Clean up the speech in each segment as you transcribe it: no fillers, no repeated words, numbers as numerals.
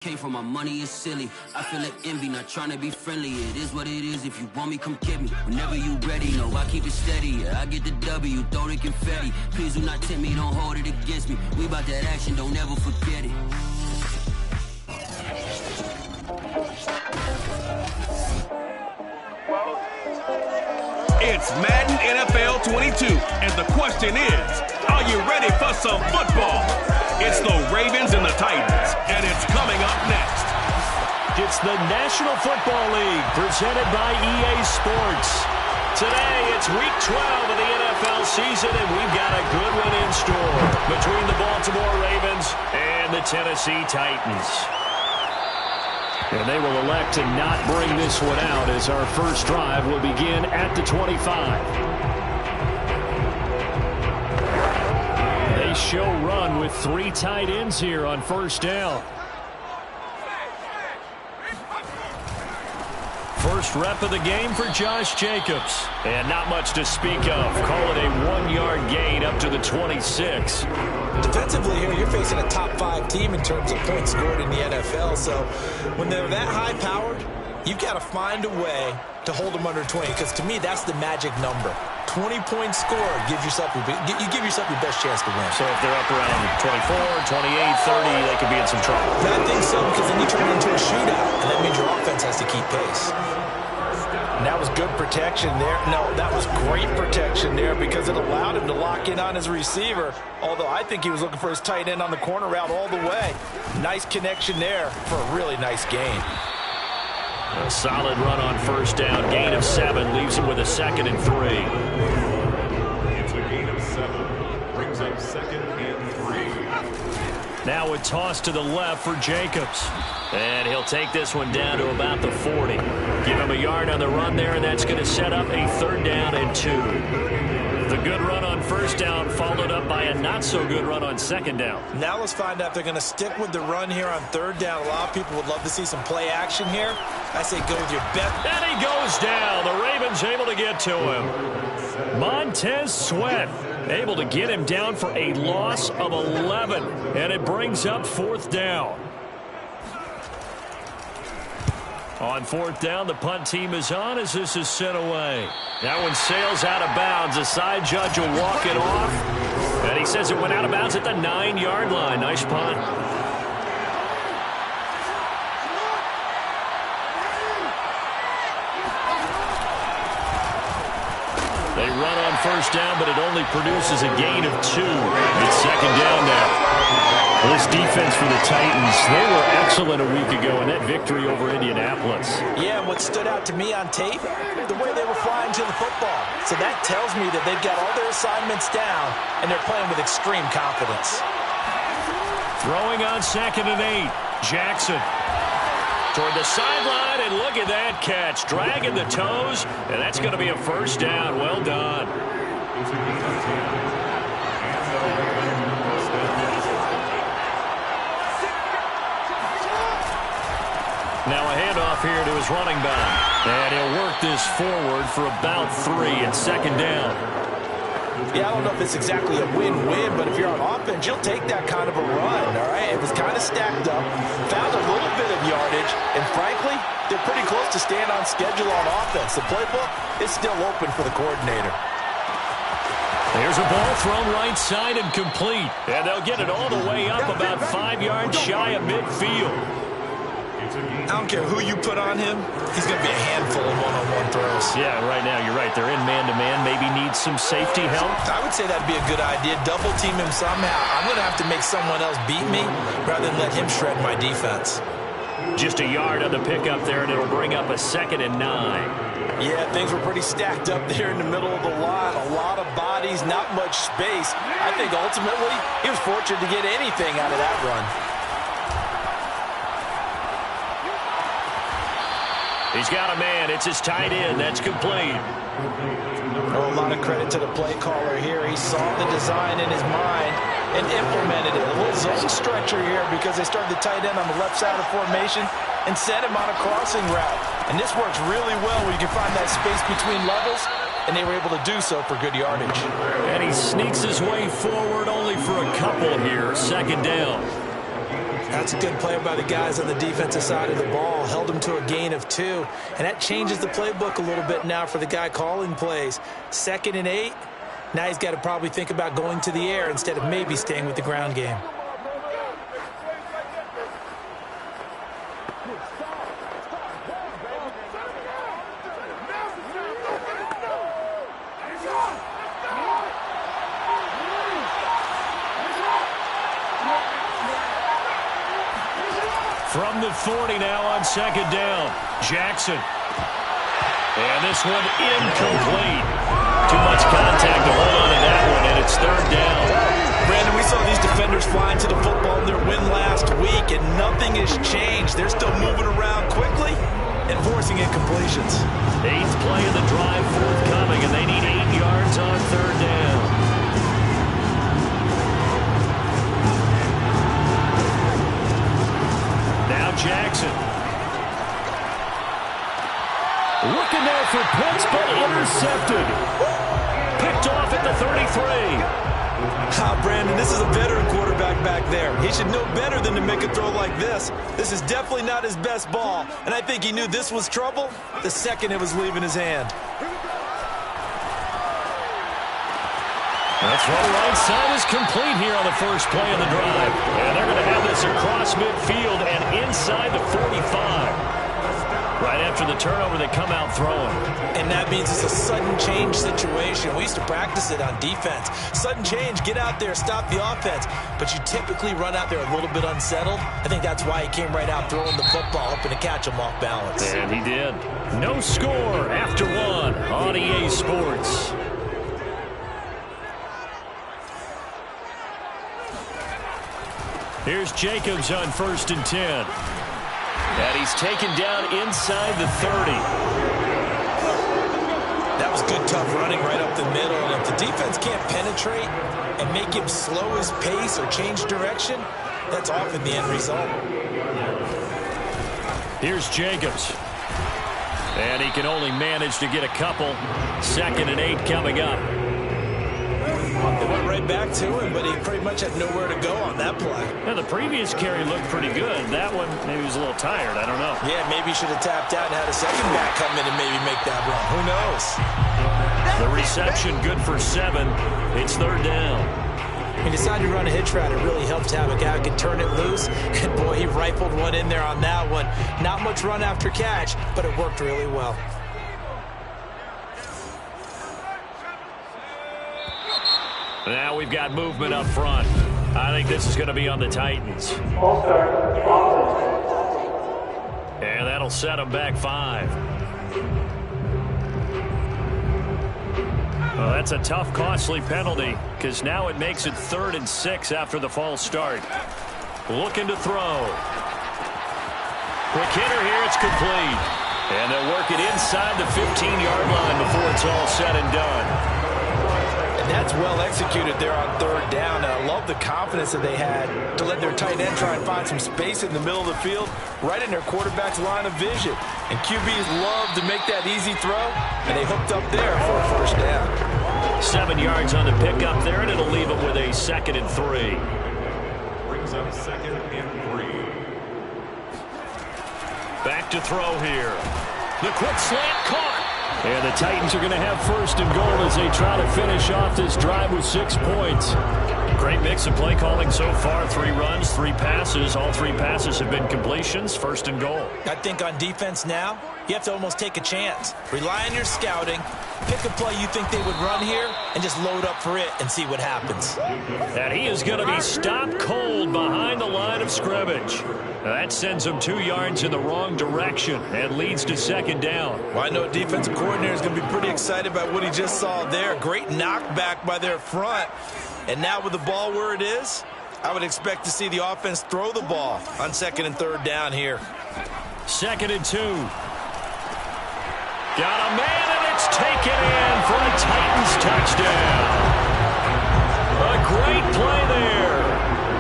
Came from my money is silly. I feel like envy, not trying to be friendly. It is what it is. If you want me, come get me. Whenever you ready, no, I keep it steady. Yeah, I get the W, throw the confetti. Please do not tempt me, don't hold it against me. We about that action, don't ever forget it. It's Madden NFL 22, and the question is, are you ready for some football? It's the Ravens and the Titans, and it's coming up next. It's the National Football League, presented by EA Sports. Today, it's Week 12 of the NFL season, and we've got a good one in store between the Baltimore Ravens and the Tennessee Titans. And they will elect to not bring this one out as our first drive will begin at the 25. They show run with 3 tight ends here on first down. First rep of the game for Josh Jacobs. And not much to speak of. Call it a 1-yard gain up to the 26. Defensively here, you're facing a top 5 team in terms of points scored in the NFL. So when they're that high-powered, you've got to find a way to hold them under 20. Because to me, that's the magic number. 20-point score gives yourself you give yourself your best chance to win. So if they're up around 24, 28, 30, they could be in some trouble. I think so, because then you turn it into a shootout, and that means your offense has to keep pace. And that was good protection there. No, that was great protection there because it allowed him to lock in on his receiver, although I think he was looking for his tight end on the corner route all the way. Nice connection there for a really nice gain. A solid run on first down. Gain of 7 leaves him with a 2nd and 3. It's a gain of 7. Brings up 2nd and 3. Now a toss to the left for Jacobs. And he'll take this one down to about the 40. Give him a yard on the run there, and that's going to set up a 3rd down and 2. The good run on first down followed up by a not-so-good run on 2nd down. Now let's find out if they're going to stick with the run here on 3rd down. A lot of people would love to see some play action here. I say go with your best. And he goes down. The Ravens able to get to him. Montez Sweat able to get him down for a loss of 11. And it brings up 4th down. On 4th down, the punt team is on as this is sent away. That one sails out of bounds. The side judge will walk it off. And he says it went out of bounds at the 9-yard line. Nice punt. They run on first down, but it only produces a gain of 2. It's 2nd down now. This defense for the Titans, they were excellent a week ago in that victory over Indianapolis. Yeah, what stood out to me on tape, the way they were flying to the football. So that tells me that they've got all their assignments down, and they're playing with extreme confidence. Throwing on 2nd and 8. Jackson toward the sideline, and look at that catch. Dragging the toes, and that's going to be a 1st down. Well done. Now a handoff here to his running back. And he'll work this forward for about 3 and 2nd down. Yeah, I don't know if it's exactly a win-win, but if you're on offense, you'll take that kind of a run, all right? It was kind of stacked up, found a little bit of yardage, and frankly, they're pretty close to staying on schedule on offense. The playbook is still open for the coordinator. There's a ball thrown right side and complete. And they'll get it all the way up about 5 yards shy of midfield. I don't care who you put on him, he's going to be a handful of one-on-one throws. Yeah, right now, you're right. They're in man-to-man. Maybe needs some safety help. I would say that'd be a good idea. Double team him somehow. I'm going to have to make someone else beat me rather than let him shred my defense. Just a yard on the pickup there, and it'll bring up a 2nd and 9. Yeah, things were pretty stacked up there in the middle of the line. A lot of bodies, not much space. I think ultimately he was fortunate to get anything out of that run. He's got a man. It's his tight end. That's complete. Oh, a lot of credit to the play caller here. He saw the design in his mind and implemented it. A little zone stretcher here because they started the tight end on the left side of formation and sent him on a crossing route. And this works really well where you can find that space between levels, and they were able to do so for good yardage. And he sneaks his way forward only for a couple here. 2nd down. That's a good play by the guys on the defensive side of the ball. Held them to a gain of 2. And that changes the playbook a little bit now for the guy calling plays. 2nd and 8. Now he's got to probably think about going to the air instead of maybe staying with the ground game. From the 40 now on 2nd down. Jackson. And this one incomplete. Too much contact to hold on to that one, and it's 3rd down. Brandon, we saw these defenders flying to the football in their win last week, and nothing has changed. They're still moving around quickly and forcing incompletions. 8th play of the drive forthcoming, and they need 8 yards on 3rd down. Now Jackson. Looking there for points, but intercepted. Picked off at the 33. Brandon, this is a veteran quarterback back there. He should know better than to make a throw like this. This is definitely not his best ball, and I think he knew this was trouble the second it was leaving his hand. The throw right side is complete here on the first play of the drive. And they're going to have this across midfield and inside the 45. Right after the turnover, they come out throwing. And that means it's a sudden change situation. We used to practice it on defense. Sudden change, get out there, stop the offense. But you typically run out there a little bit unsettled. I think that's why he came right out throwing the football, hoping to catch him off balance. And he did. No score after 1 on EA Sports. Here's Jacobs on 1st and 10. And he's taken down inside the 30. That was good, tough running right up the middle. And if the defense can't penetrate and make him slow his pace or change direction, that's often the end result. Here's Jacobs. And he can only manage to get a couple. 2nd and 8 coming up. They went right back to him, but he pretty much had nowhere to go on that play. Now, the previous carry looked pretty good. That one, maybe he was a little tired. I don't know. Yeah, maybe he should have tapped out and had a second back come in and maybe make that run. Who knows? The reception good for 7. It's 3rd down. He decided to run a hitch route. It really helped to have a guy who could turn it loose. And, boy, he rifled one in there on that one. Not much run after catch, but it worked really well. Now we've got movement up front. I think this is going to be on the Titans. And that'll set them back 5. Well, that's a tough, costly penalty because now it makes it 3rd and 6 after the false start. Looking to throw. Quick hitter here. It's complete. And they'll work it inside the 15-yard line before it's all said and done. That's well executed there on 3rd down. And I love the confidence that they had to let their tight end try and find some space in the middle of the field, right in their quarterback's line of vision. And QBs love to make that easy throw, and they hooked up there for a 1st down. 7 yards on the pickup there, and it'll leave it with a 2nd and 3. Brings up 2nd and 3. Back to throw here. The quick slant caught. And the Titans are going to have 1st and goal as they try to finish off this drive with 6 points. Great mix of play calling so far. 3 runs, 3 passes. All 3 passes have been completions. 1st and goal. I think on defense now, you have to almost take a chance. Rely on your scouting. Pick a play you think they would run here and just load up for it and see what happens. And he is going to be stopped cold behind the line of scrimmage. Now that sends him 2 yards in the wrong direction and leads to 2nd down. Well, I know a defensive coordinator is going to be pretty excited about what he just saw there. Great knockback by their front. And now with the ball where it is, I would expect to see the offense throw the ball on 2nd and 3rd down here. 2nd and 2. Got a man, and it's taken in for a Titans touchdown. A great play there.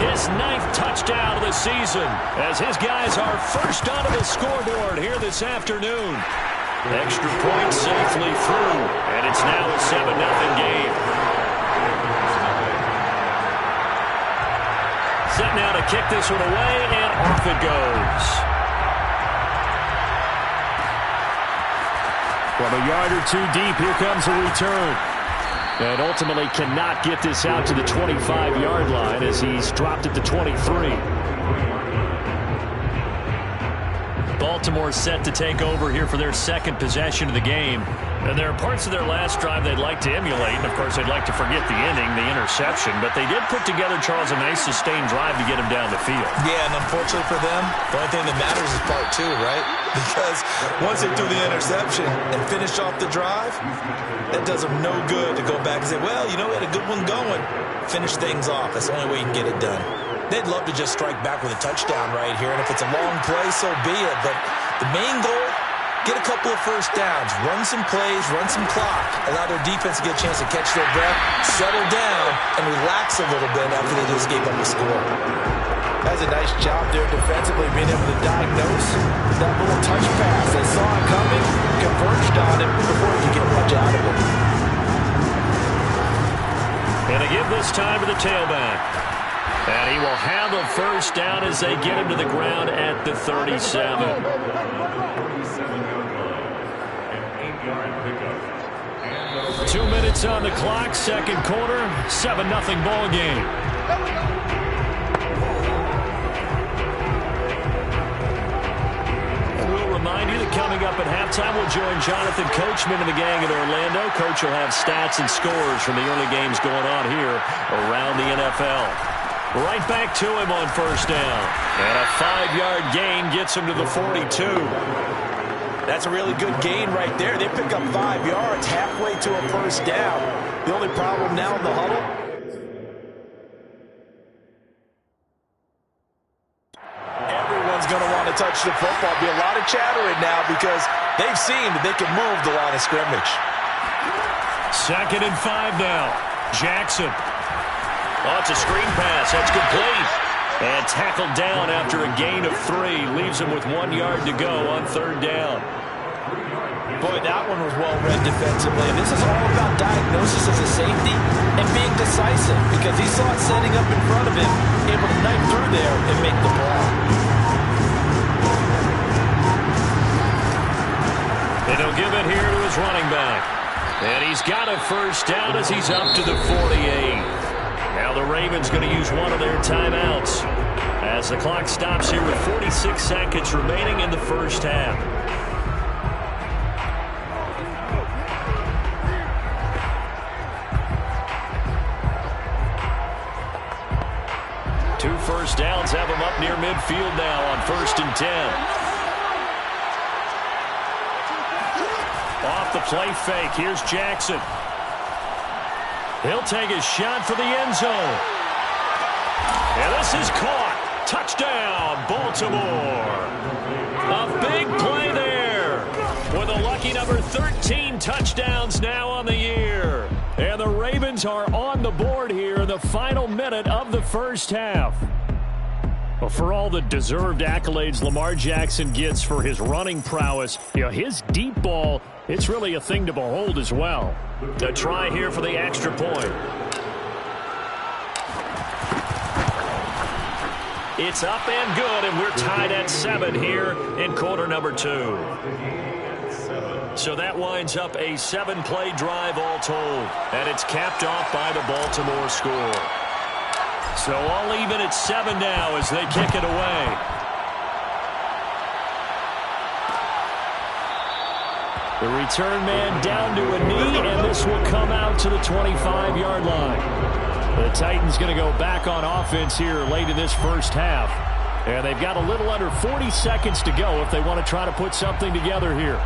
His 9th touchdown of the season as his guys are first onto the scoreboard here this afternoon. Extra point safely through, and it's now a 7-0 game. set now to kick this one away, and off it goes. From a yard or two deep, here comes a return. And ultimately cannot get this out to the 25-yard line as he's dropped at the 23. Baltimore set to take over here for their second possession of the game. And there are parts of their last drive they'd like to emulate. And, of course, they'd like to forget the ending, the interception. But they did put together, Charles, a nice sustained drive to get him down the field. Yeah, and unfortunately for them, the only thing that matters is part two, right? Because once they do the interception and finish off the drive, that does them no good to go back and say, well, you know, we had a good one going. Finish things off. That's the only way you can get it done. They'd love to just strike back with a touchdown right here, and if it's a long play, so be it. But the main goal, get a couple of first downs, run some plays, run some clock, allow their defense to get a chance to catch their breath, settle down, and relax a little bit after they just gave up a score. That's a nice job there defensively, being able to diagnose that little touch pass. They saw it coming, converged on it before you could get much out of it. And they give this time to the tailback. And he will have a first down as they get him to the ground at the 37. And 2 minutes on the clock, second quarter, 7-0 ball game. And we'll remind you that coming up at halftime, we'll join Jonathan Coachman and the gang in Orlando. Coach will have stats and scores from the early games going on here around the NFL. Right back to him on first down. And a 5-yard gain gets him to the 42. That's a really good gain right there. They pick up 5 yards halfway to a first down. The only problem now in the huddle, everyone's going to want to touch the football. Be a lot of chattering now because they've seen that they can move the line of scrimmage. 2nd and 5 now. Jackson. Oh, it's a screen pass. That's complete. And tackled down after a gain of 3. Leaves him with 1 yard to go on third down. Boy, that one was well read defensively. And this is all about diagnosis as a safety and being decisive because he saw it setting up in front of him, able to knife through there and make the play. And he'll give it here to his running back. And he's got a first down as he's up to the 48. Now the Ravens going to use one of their timeouts as the clock stops here with 46 seconds remaining in the first half. Two first downs have him up near midfield now on 1st and 10. Off the play fake. Here's Jackson. He'll take a shot for the end zone. And this is caught. Touchdown, Baltimore. A big play there with a lucky number 13 touchdowns now on the year. And the Ravens are on the board here in the final minute of the first half. Well, for all the deserved accolades Lamar Jackson gets for his running prowess, you know, his deep ball, it's really a thing to behold as well. A try here for the extra point. It's up and good, and we're tied at 7 here in quarter number 2. So that winds up a 7-play drive all told, and it's capped off by the Baltimore score. So all even at 7 now as they kick it away. The return man down to a knee, and this will come out to the 25-yard line. The Titans going to go back on offense here late in this first half. And they've got a little under 40 seconds to go if they want to try to put something together here.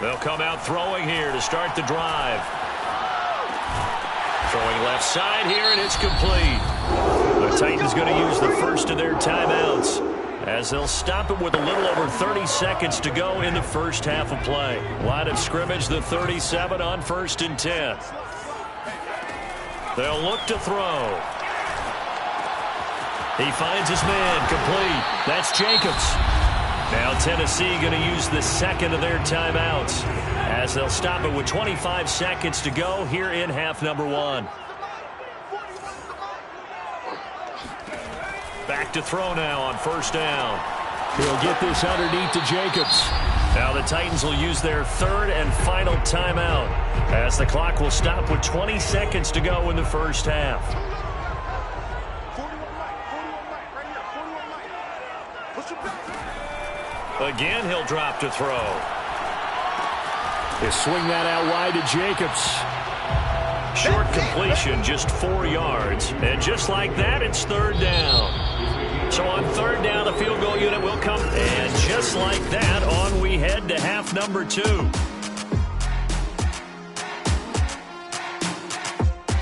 They'll come out throwing here to start the drive. Throwing left side here, and it's complete. The Titans going to use the first of their timeouts as they'll stop it with a little over 30 seconds to go in the first half of play. Line of scrimmage, the 37 on 1st and 10. They'll look to throw. He finds his man, complete. That's Jacobs. Now Tennessee going to use the second of their timeouts as they'll stop it with 25 seconds to go here in half number 1. Back to throw now on first down. He'll get this underneath to Jacobs. Now the Titans will use their third and final timeout as the clock will stop with 20 seconds to go in the first half. Again, he'll drop to throw. He'll swing that out wide to Jacobs. Short completion, just 4 yards. And just like that, it's third down. So on third down, the field goal unit will come. And just like that, on we head to half number 2.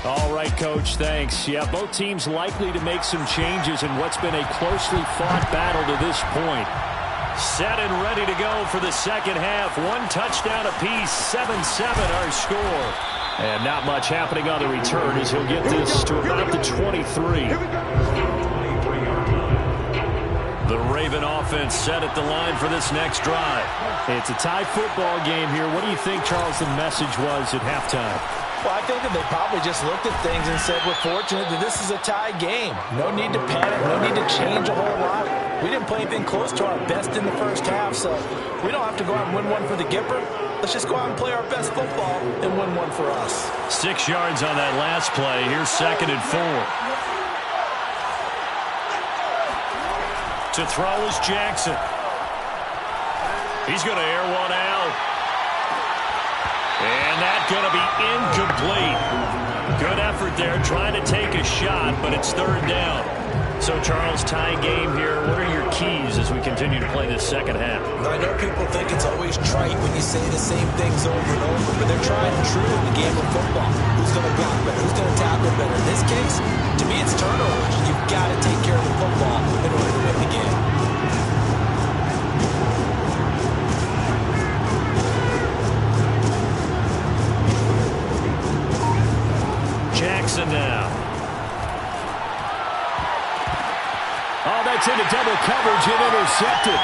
All right, Coach, thanks. Yeah, both teams likely to make some changes in what's been a closely fought battle to this point. Set and ready to go for the second half. 1 touchdown apiece, 7-7 our score. And not much happening on the return as he'll get this to about the 23. The Raven offense set at the line for this next drive. It's a tie football game here. What do you think, Charles, the message was at halftime? Well, I think that they probably just looked at things and said, we're fortunate that this is a tie game. No need to panic. No need to change a whole lot. We didn't play anything close to our best in the first half, so we don't have to go out and win one for the Gipper. Let's just go out and play our best football and win one for us. 6 yards on that last play. Here's 2nd and 4. To throw is Jackson. He's going to air one out. And that's going to be incomplete. Good effort there, trying to take a shot, but it's third down. So, Charles, tie game here. What are your keys as we continue to play this second half? I know people think it's always trite when you say the same things over and over, but they're trying true in the game of football. Who's going to block better? Who's going to tackle better? In this case, to me, it's turnovers. You've got to take care of the football in order to win the game. Jackson now. Oh, that's into double coverage and intercepted.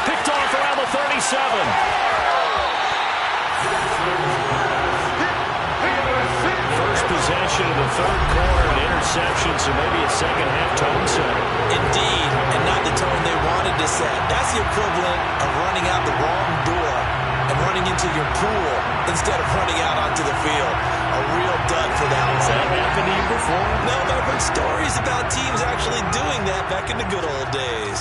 Picked off around the 37. First possession of the third quarter, an interception, so maybe a second half tone setter. Indeed, and not the tone they wanted to set. That's the equivalent of running out the wrong door and running into your pool instead of running out onto the field. A real dud for that one. Has that happened to you before? No, but I've heard stories about teams actually doing that back in the good old days.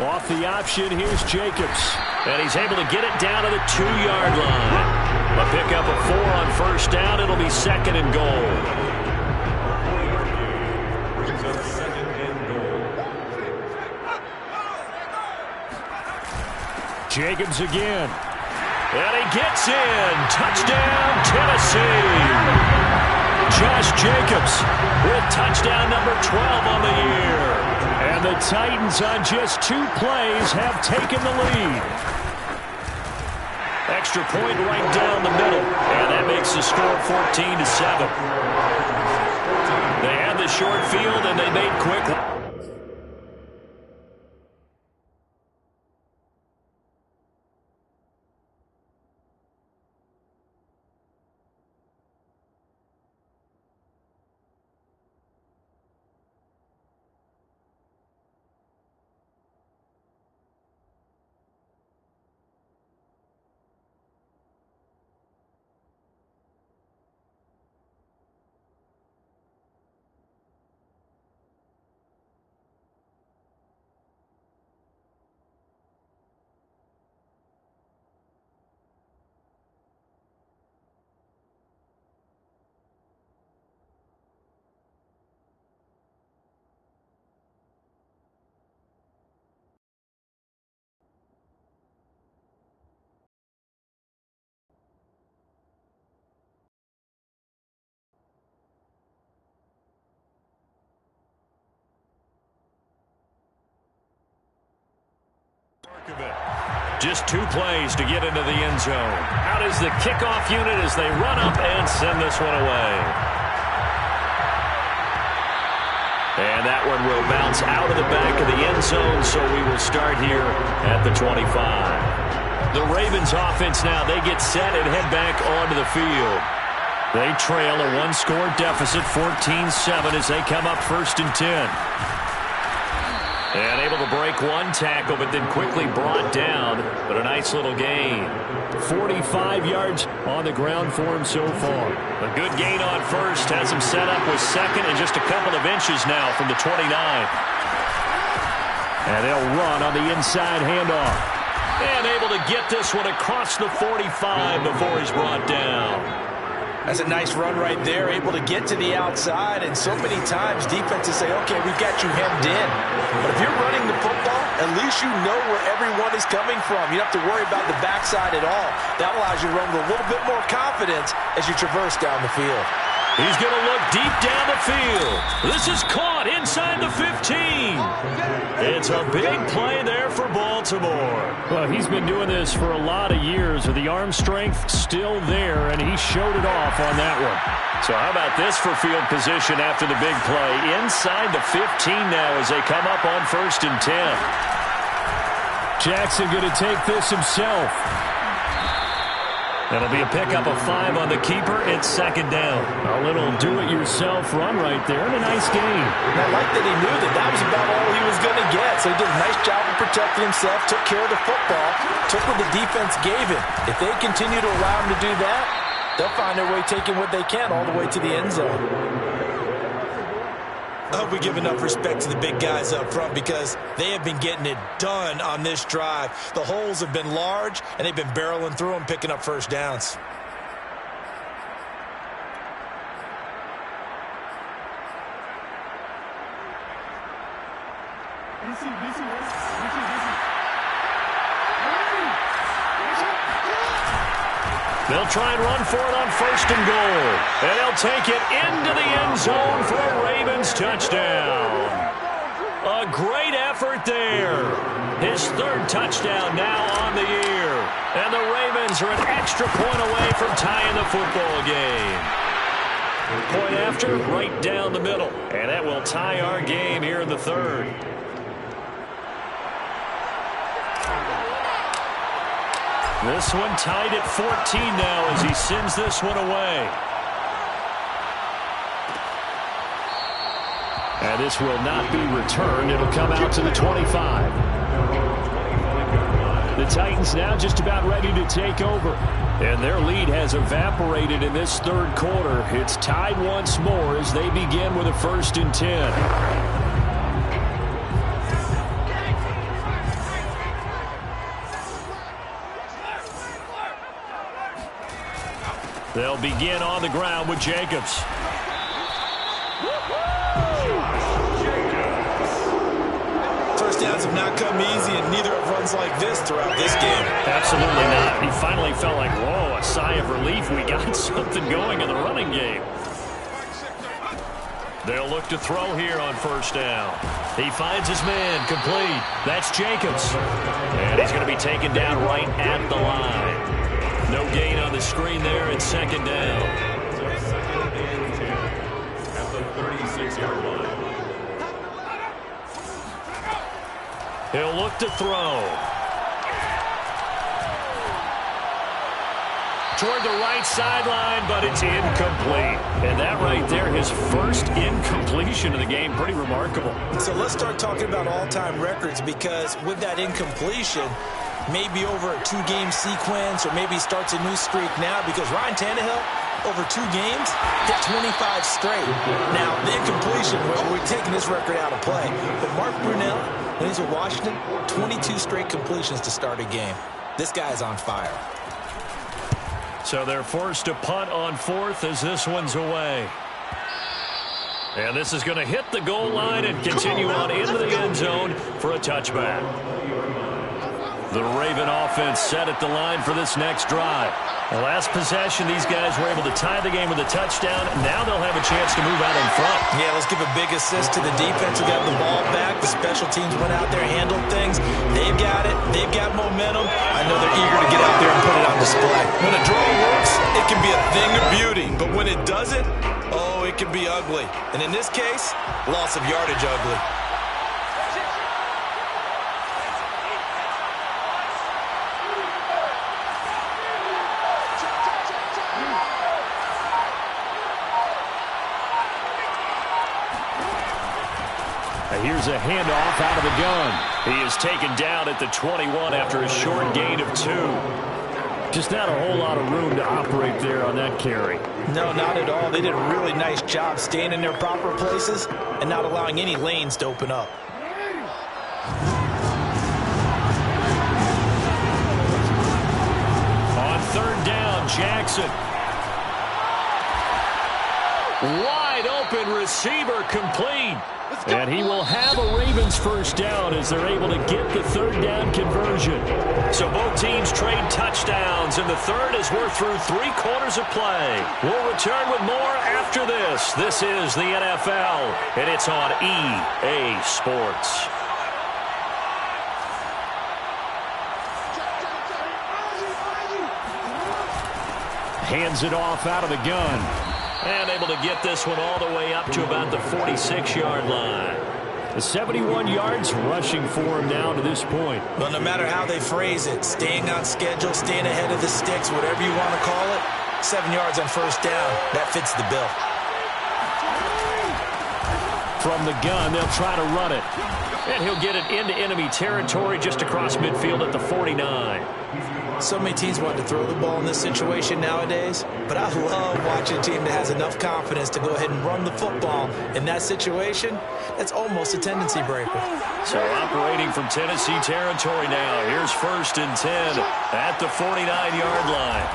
Off the option, here's Jacobs. And he's able to get it down to the 2-yard line. A pickup of 4 on first down. It'll be 2nd and goal. Jacobs again. And he gets in. Touchdown, Tennessee. Josh Jacobs with touchdown number 12 on the year. And the Titans on just 2 plays have taken the lead. Extra point right down the middle. And that makes the score 14-7. They had the short field and they made quick. Just 2 plays to get into the end zone. Out is the kickoff unit as they run up and send this one away. And that one will bounce out of the back of the end zone, so we will start here at the 25. The Ravens offense now, they get set and head back onto the field. They trail a one-score deficit, 14-7, as they come up 1st and 10. And able to break one tackle, but then quickly brought down. But a nice little gain. 45 yards on the ground for him so far. A good gain on first. Has him set up with second and just a couple of inches now from the 29. And they'll run on the inside handoff. And able to get this one across the 45 before he's brought down. That's a nice run right there, able to get to the outside, and so many times defenses say, okay, we've got you hemmed in. But if you're running the football, at least you know where everyone is coming from. You don't have to worry about the backside at all. That allows you to run with a little bit more confidence as you traverse down the field. He's going to look deep down the field. This is caught inside the 15. It's a big play there for Baltimore. Well, he's been doing this for a lot of years with the arm strength still there, and he showed it off on that one. So how about this for field position after the big play? Inside the 15 now as they come up on 1st and 10. Jackson going to take this himself. That'll be a pickup of 5 on the keeper. It's 2nd down. A little do-it-yourself run right there and a nice gain. And I like that he knew that was about all he was going to get. So he did a nice job of protecting himself, took care of the football, took what the defense gave him. If they continue to allow him to do that, they'll find their way taking what they can all the way to the end zone. I hope we give enough respect to the big guys up front because they have been getting it done on this drive. The holes have been large, and they've been barreling through them, picking up first downs. They'll try and run for it on 1st and goal. And they'll take it into the end zone for a Ravens touchdown. A great effort there. His 3rd touchdown now on the year. And the Ravens are an extra point away from tying the football game. Point after, right down the middle. And that will tie our game here in the 3rd. This one tied at 14 now as he sends this one away. And this will not be returned. It'll come out to the 25. The Titans now just about ready to take over. And their lead has evaporated in this 3rd quarter. It's tied once more as they begin with a 1st and 10. They'll begin on the ground with Jacobs. First downs have not come easy, and neither have runs like this throughout this game. Absolutely not. He finally felt like, whoa, a sigh of relief. We got something going in the running game. They'll look to throw here on 1st down. He finds his man complete. That's Jacobs. And he's going to be taken down right at the line. No gain on the screen there. It's 2nd down. At the 36-yard line. He'll look to throw. Toward the right sideline, but it's incomplete. And that right there, his 1st incompletion of the game. Pretty remarkable. So let's start talking about all-time records because with that incompletion, maybe over a 2-game sequence, or maybe starts a new streak now because Ryan Tannehill, over 2 games, hit 25 straight. Now, the incompletion, we're taking this record out of play. But Mark Brunell, when he's with Washington, 22 straight completions to start a game. This guy's on fire. So they're forced to punt on 4th as this one's away. And this is going to hit the goal line and continue on into the end zone for a touchback. The Raven offense set at the line for this next drive. The last possession, these guys were able to tie the game with a touchdown. Now they'll have a chance to move out in front. Yeah, let's give a big assist to the defense who got the ball back. The special teams went out there, handled things. They've got it. They've got momentum. I know they're eager to get out there and put it on display. When a draw works, it can be a thing of beauty. But when it doesn't, Oh, it can be ugly. And in this case, loss of yardage ugly. Here's a handoff out of the gun. He is taken down at the 21 after a short gain of 2. Just not a whole lot of room to operate there on that carry. No, not at all. They did a really nice job staying in their proper places and not allowing any lanes to open up. On 3rd down, Jackson. Wide open receiver complete. And he will have a Ravens first down as they're able to get the 3rd down conversion. So both teams trade touchdowns, and the third is worth through 3 quarters of play. We'll return with more after this. This is the NFL, and it's on EA Sports. Hands it off out of the gun. And able to get this one all the way up to about the 46-yard line. The 71 yards rushing for him now to this point. Well, no matter how they phrase it, staying on schedule, staying ahead of the sticks, whatever you want to call it, 7 yards on first down, that fits the bill. From the gun, they'll try to run it. And he'll get it into enemy territory just across midfield at the 49. So many teams want to throw the ball in this situation nowadays, but I love watching a team that has enough confidence to go ahead and run the football. In that situation, that's almost a tendency breaker. So operating from Tennessee territory now. Here's 1st and 10 at the 49-yard line.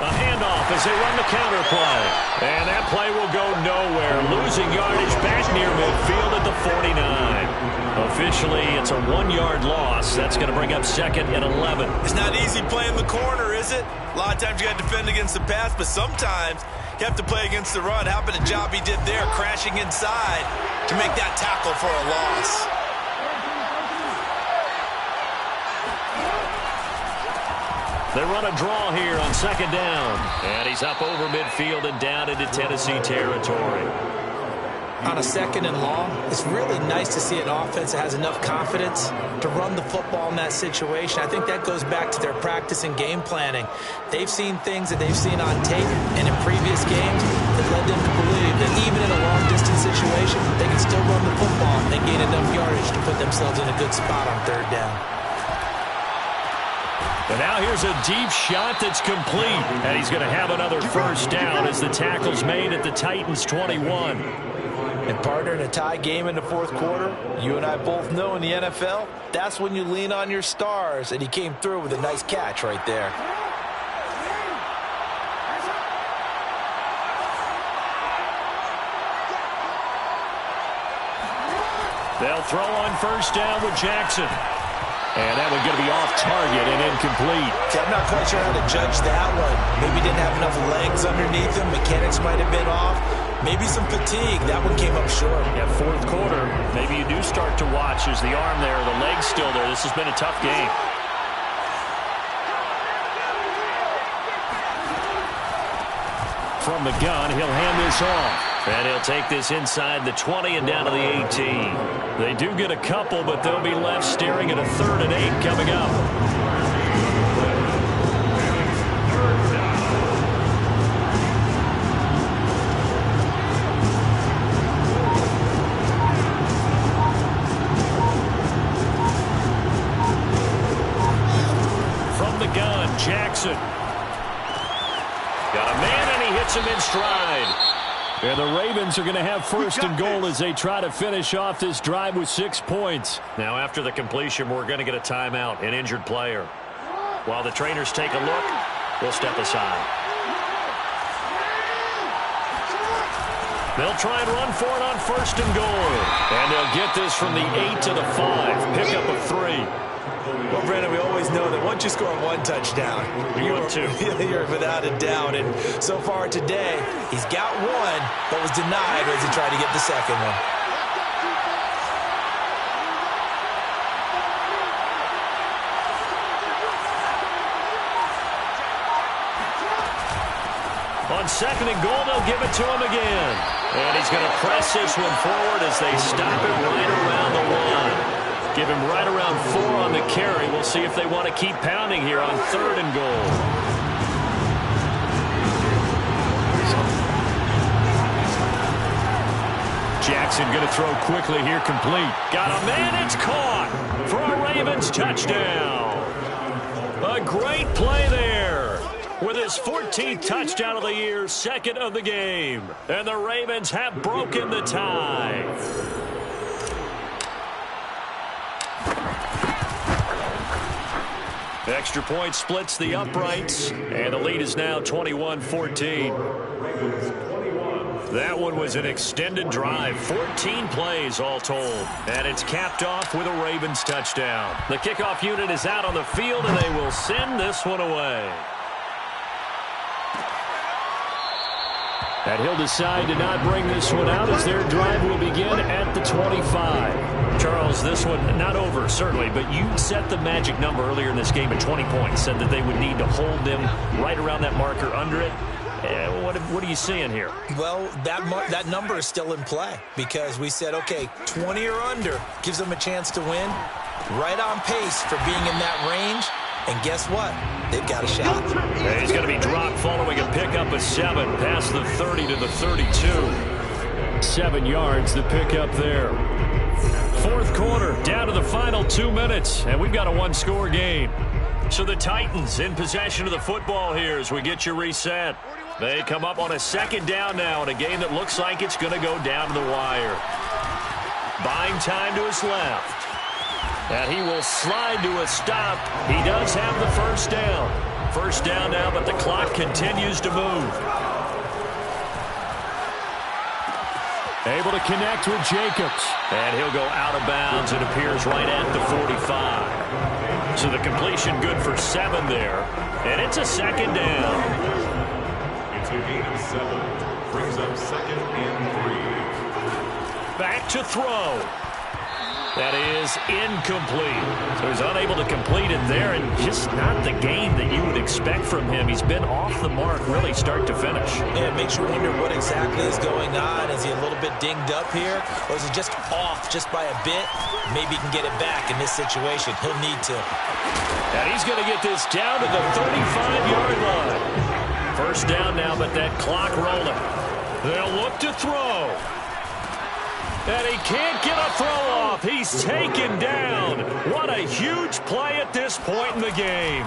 A handoff as they run the counter play. And that play will go nowhere. Losing yardage back near midfield at the 49. Officially, it's a 1-yard loss. That's going to bring up 2nd and 11. It's not easy playing the corner, is it? A lot of times you got to defend against the pass, but sometimes you have to play against the run. How about the job he did there, crashing inside to make that tackle for a loss? They run a draw here on 2nd down. And he's up over midfield and down into Tennessee territory. On a 2nd and long, it's really nice to see an offense that has enough confidence to run the football in that situation. I think that goes back to their practice and game planning. They've seen things that they've seen on tape and in previous games that led them to believe that even in a long-distance situation, they can still run the football and gain enough yardage to put themselves in a good spot on 3rd down. And now here's a deep shot that's complete. And he's going to have another first down as the tackle's made at the Titans' 21. And partner, in a tie game in the 4th quarter, you and I both know in the NFL, that's when you lean on your stars, and he came through with a nice catch right there. They'll throw on first down with Jackson. And that one's going to be off target and incomplete. I'm not quite sure how to judge that one. Maybe didn't have enough legs underneath him. Mechanics might have been off. Maybe some fatigue. That one came up short. Yeah, 4th quarter. Maybe you do start to watch as the arm there, the leg's still there. This has been a tough game. From the gun, he'll hand this off. And he'll take this inside the 20 and down to the 18. They do get a couple, but they'll be left staring at a 3rd and 8 coming up. From the gun, Jackson. Got a man, and he hits him in stride. And the Ravens are going to have 1st and goal as they try to finish off this drive with 6 points. Now, after the completion, we're going to get a timeout, an injured player. While the trainers take a look, we'll step aside. They'll try and run for it on 1st and goal. And they'll get this from the 8 to the 5. Pickup of 3. Well, Brandon, we always know that once you score 1 touchdown, you're without a doubt. And so far today, he's got 1, but was denied as he tried to get the 2nd one. On second and goal, they'll give it to him again. And he's going to press this one forward as they stop it right around the 1. Give him right around 4 on the carry. We'll see if they want to keep pounding here on third and goal. Jackson going to throw quickly here, complete. Got a man, it's caught for a Ravens touchdown. A great play there with his 14th touchdown of the year, second of the game. And the Ravens have broken the tie. Extra point splits the uprights, and the lead is now 21-14. That one was an extended drive, 14 plays all told. And it's capped off with a Ravens touchdown. The kickoff unit is out on the field, and they will send this one away. And he'll decide to not bring this one out as their drive will begin at the 25. Charles, this one not over, certainly, but you set the magic number earlier in this game at 20 points, said that they would need to hold them right around that marker under it. What are you seeing here? Well, that number is still in play because we said, okay, 20 or under gives them a chance to win. Right on pace for being in that range. And guess what? They've got a shot. And he's going to be dropped following a pickup of 7 past the 30 to the 32. 7 yards, the pickup there. Fourth quarter, down to the final 2 minutes, and we've got a one-score game. So the Titans in possession of the football here as we get you reset. They come up on a second down now in a game that looks like it's going to go down to the wire. Buying time to his left. And he will slide to a stop. He does have the first down. First down now, but the clock continues to move. Able to connect with Jacobs. And he'll go out of bounds. It appears right at the 45. So the completion good for 7 there. And it's a second down. It's a gain of 7. Brings up second and 3. Back to throw. That is incomplete. So he's unable to complete it there, and just not the game that you would expect from him. He's been off the mark really start to finish. Yeah, it makes you wonder what exactly is going on. Is he a little bit dinged up here, or is he just off just by a bit? Maybe he can get it back in this situation. He'll need to. And he's going to get this down to the 35-yard line. First down now, but that clock rolling. They'll look to throw. And he can't get a throw off. He's taken down. What a huge play at this point in the game.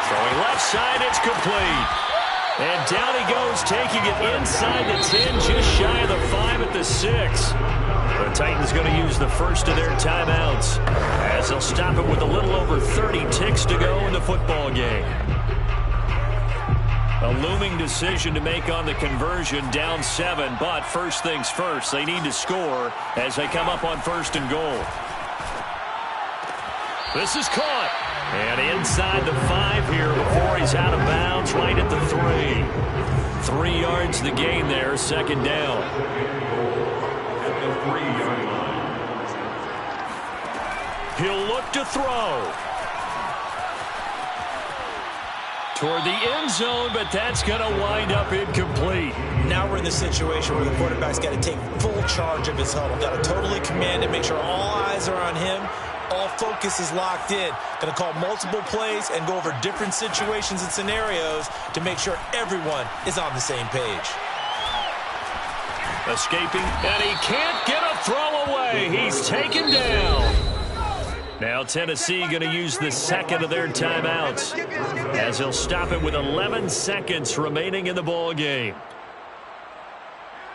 Throwing left side, it's complete. And down he goes, taking it inside the 10, just shy of the 5 at the 6. The Titans going to use the first of their timeouts as they'll stop it with a little over 30 ticks to go in the football game. A looming decision to make on the conversion, down 7, but first things first, they need to score as they come up on first and goal. This is caught, and inside the 5 here before he's out of bounds, right at the 3. 3 yards the gain there, second down. At the 3-yard line. He'll look to throw. Toward the end zone, but that's going to wind up incomplete. Now we're in the situation where the quarterback's got to take full charge of his huddle. Got to totally command it, make sure all eyes are on him. All focus is locked in. Going to call multiple plays and go over different situations and scenarios to make sure everyone is on the same page. Escaping, and he can't get a throw away. He's taken down. Now Tennessee going to use the second of their timeouts as he'll stop it with 11 seconds remaining in the ball game.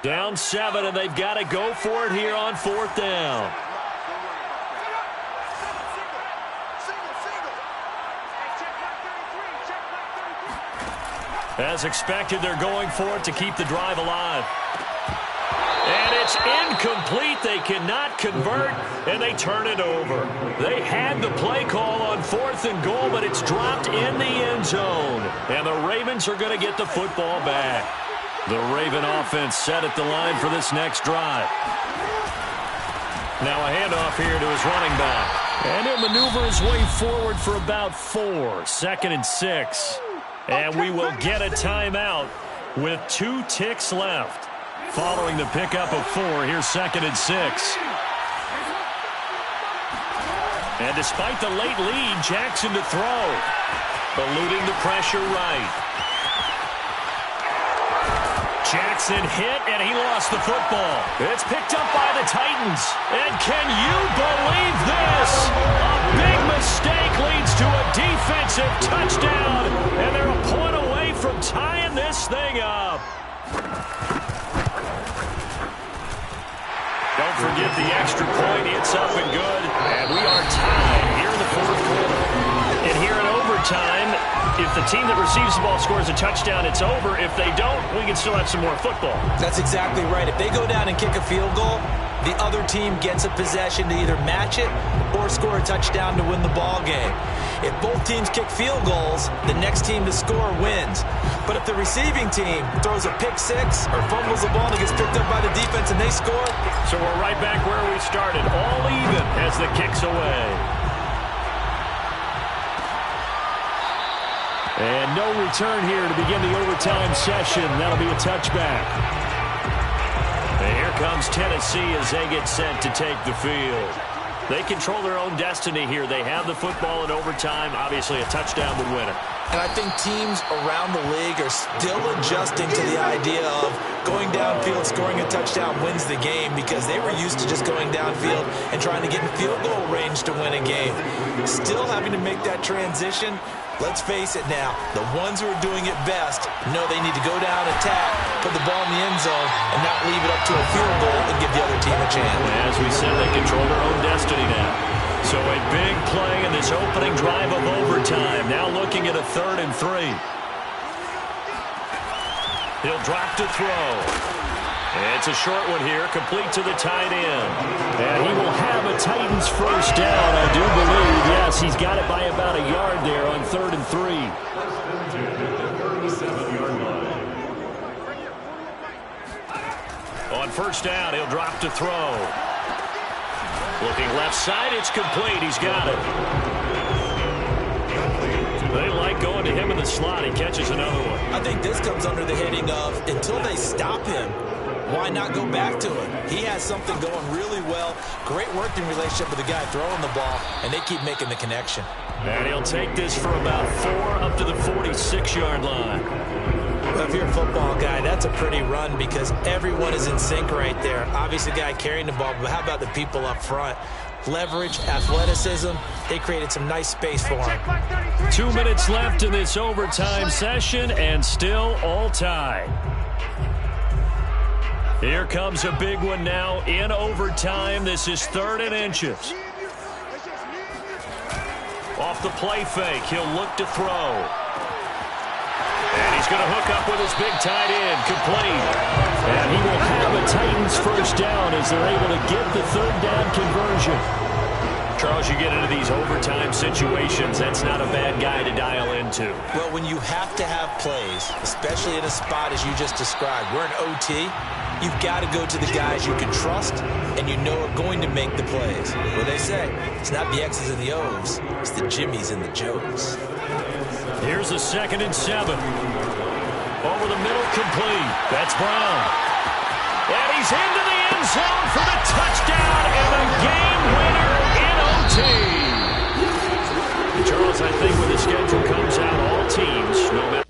Down 7, and they've got to go for it here on fourth down. As expected, they're going for it to keep the drive alive. And it's incomplete. They cannot convert, and they turn it over. They had the play call on fourth and goal, but it's dropped in the end zone. And the Ravens are going to get the football back. The Raven offense set at the line for this next drive. Now a handoff here to his running back. And he'll maneuver his way forward for about 4. 2nd and 6. And we will get a timeout with 2 ticks left. Following the pickup of 4, here's 2nd and 6. And despite the late lead, Jackson to throw. Eluding the pressure right. Jackson hit, and he lost the football. It's picked up by the Titans. And can you believe this? A big mistake leads to a defensive touchdown, and they're a point away from tying this thing up. Don't forget the extra point. It's up and good. And we are tied here in the 4th quarter. And here in overtime, if the team that receives the ball scores a touchdown, it's over. If they don't, we can still have some more football. That's exactly right. If they go down and kick a field goal, the other team gets a possession to either match it or score a touchdown to win the ball game. If both teams kick field goals, the next team to score wins. But if the receiving team throws a pick 6 or fumbles the ball and it gets picked up by the defense and they score. So we're right back where we started, all even as the kick's away. And no return here to begin the overtime session. That'll be a touchback. And here comes Tennessee as they get set to take the field. They control their own destiny here. They have the football in overtime. Obviously, a touchdown would win it. And I think teams around the league are still adjusting to the idea of going downfield, scoring a touchdown wins the game, because they were used to just going downfield and trying to get in field goal range to win a game. Still having to make that transition. Let's face it now, the ones who are doing it best know they need to go down, attack, put the ball in the end zone, and not leave it up to a field goal and give the other team a chance. As we said, they control their own destiny now. So a big play in this opening drive of overtime. Now looking at a 3rd and 3. He'll drop to throw. It's a short one here, complete to the tight end. And he will have a Titans first down, I do believe. Yes, he's got it by about a yard there on 3rd and 3. On first down, he'll drop to throw. Looking left side, it's complete. He's got it. They like going to him in the slot. He catches another one. I think this comes under the heading of, until they stop him, why not go back to it? He has something going really well. Great working relationship with the guy throwing the ball, and they keep making the connection. And he'll take this for about 4 up to the 46-yard line. Well, if you're a football guy, that's a pretty run because everyone is in sync right there. Obviously, the guy carrying the ball, but how about the people up front? Leverage, athleticism, they created some nice space for him. 2 minutes left in this overtime session, and still all tied. Here comes a big one now in overtime. This is 3rd and inches. Off the play fake, he'll look to throw. And he's going to hook up with his big tight end, complete. And he will have a Titans first down as they're able to get the 3rd down conversion. Charles, you get into these overtime situations, that's not a bad guy to dial into. Well, when you have to have plays, especially in a spot as you just described, we're in OT, you've got to go to the guys you can trust and you know are going to make the plays. What they say, it's not the X's and the O's, it's the Jimmies and the Joes. Here's a 2nd and 7. Over the middle, complete. That's Brown. And he's into the end zone for the touchdown and a game winner in OT. Charles, I think when the schedule comes out, all teams, no matter